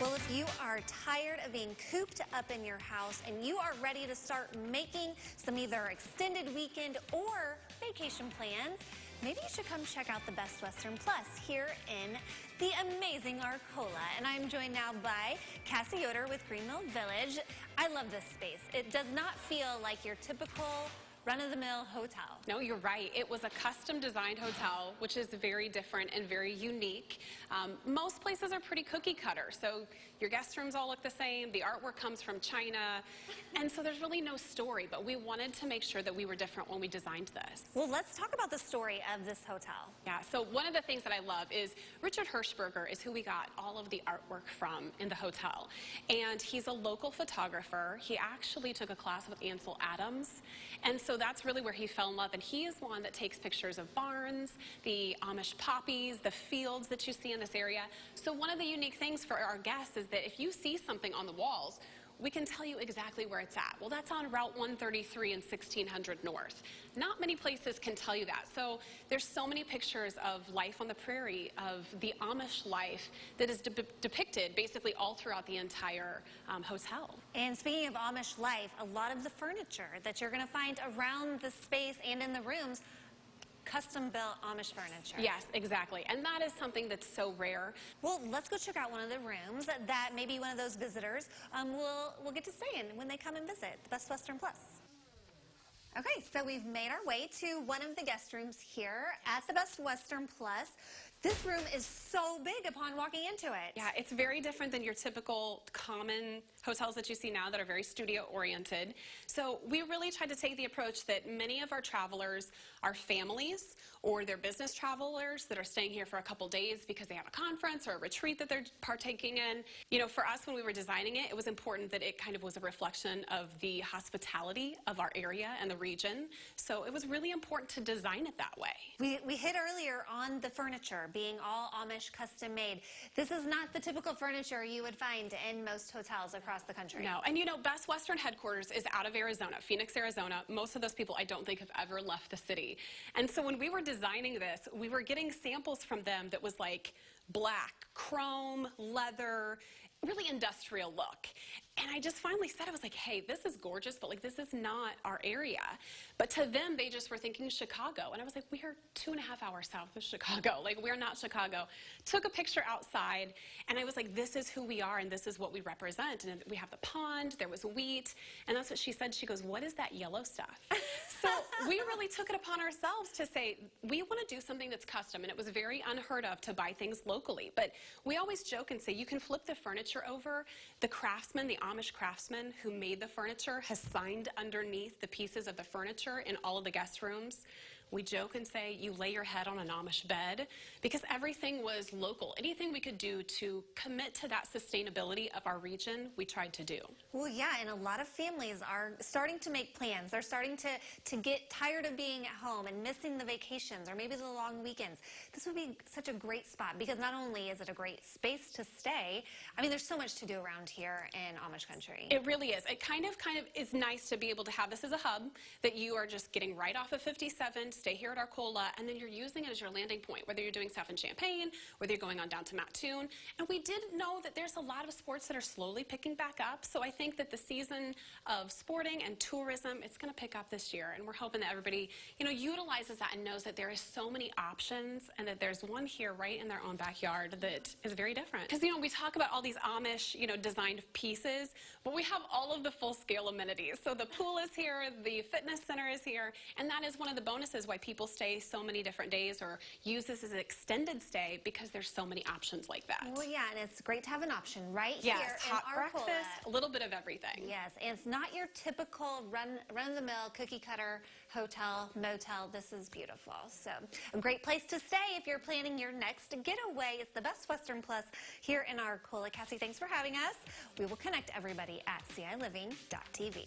Well, if you are tired of being cooped up in your house and you are ready to start making some either extended weekend or vacation plans, maybe you should come check out the Best Western Plus here in the amazing Arcola. And I'm joined now by Cassie Yoder with Greenmill Village. I love this space. It does not feel like your typical run-of-the-mill hotel. No, you're right. It was a custom-designed hotel, which is very different and very unique. Most places are pretty cookie-cutter, so your guest rooms all look the same. The artwork comes from China, and so there's really no story, but we wanted to make sure that we were different when we designed this. Well, let's talk about the story of this hotel. Yeah, so one of the things that I love is Richard Hirschberger is who we got all of the artwork from in the hotel, and he's a local photographer. He actually took a class with Ansel Adams, and so that's really where he fell in love, and he is one that takes pictures of barns, the Amish poppies, the fields that you see in this area. So one of the unique things for our guests is that if you see something on the walls, we can tell you exactly where it's at. Well, that's on Route 133 and 1600 North. Not many places can tell you that. So there's so many pictures of life on the prairie, of the Amish life that is depicted basically all throughout the entire hotel. And speaking of Amish life, a lot of the furniture that you're going to find around the space and in the rooms, custom-built Amish furniture. Yes, exactly. And that is something that's so rare. Well, let's go check out one of the rooms that maybe one of those visitors will get to stay in when they come and visit the Best Western Plus. Okay, so we've made our way to one of the guest rooms here at the Best Western Plus. This room is so big upon walking into it. Yeah, it's very different than your typical common hotels that you see now that are very studio-oriented. So we really tried to take the approach that many of our travelers are families or they're business travelers that are staying here for a couple days because they have a conference or a retreat that they're partaking in. You know, for us, when we were designing it, it was important that it kind of was a reflection of the hospitality of our area and the region. So it was really important to design it that way. We hit earlier on the furniture being all Amish custom made. This is not the typical furniture you would find in most hotels across the country. No, and you know, Best Western headquarters is out of Arizona, Phoenix, Arizona. Most of those people I don't think have ever left the city. And so when we were designing this, we were getting samples from them that was like black, chrome, leather, really industrial look. And I just finally said, I was like, hey, this is gorgeous, but like this is not our area. But to them, they just were thinking Chicago. And I was like, we are 2.5 hours south of Chicago. Like, we're not Chicago. Took a picture outside, and I was like, this is who we are, and this is what we represent. And we have the pond, there was wheat, and that's what she said. She goes, what is that yellow stuff? So we really took it upon ourselves to say, we want to do something that's custom, and it was very unheard of to buy things locally. But we always joke and say, you can flip the furniture over. The craftsman, the Amish craftsman who made the furniture has signed underneath the pieces of the furniture in all of the guest rooms. We joke and say you lay your head on an Amish bed because everything was local. Anything we could do to commit to that sustainability of our region, we tried to do. Well, yeah, and a lot of families are starting to make plans. They're starting to get tired of being at home and missing the vacations or maybe the long weekends. This would be such a great spot because not only is it a great space to stay, I mean, there's so much to do around here in Amish country. It really is. It kind of is nice to be able to have this as a hub that you are just getting right off of 57, stay here at Arcola, and then you're using it as your landing point, whether you're doing stuff in Champaign, whether you're going on down to Mattoon. And we did know that there's a lot of sports that are slowly picking back up, so I think that the season of sporting and tourism, it's going to pick up this year, and we're hoping that everybody, you know, utilizes that and knows that there is so many options and that there's one here right in their own backyard that is very different. Because, you know, we talk about all these Amish, you know, designed pieces, but we have all of the full-scale amenities. So the pool is here, the fitness center is here, and that is one of the bonuses why people stay so many different days or use this as an extended stay because there's so many options like that. Well, yeah, and it's great to have an option right here in hot Arcola. Breakfast, a little bit of everything. Yes, and it's not your typical run-of-the-mill cookie-cutter hotel, motel. This is beautiful. So a great place to stay if you're planning your next getaway. It's the Best Western Plus here in Arcola. Cassie, thanks for having us. We will connect everybody at CILiving.tv.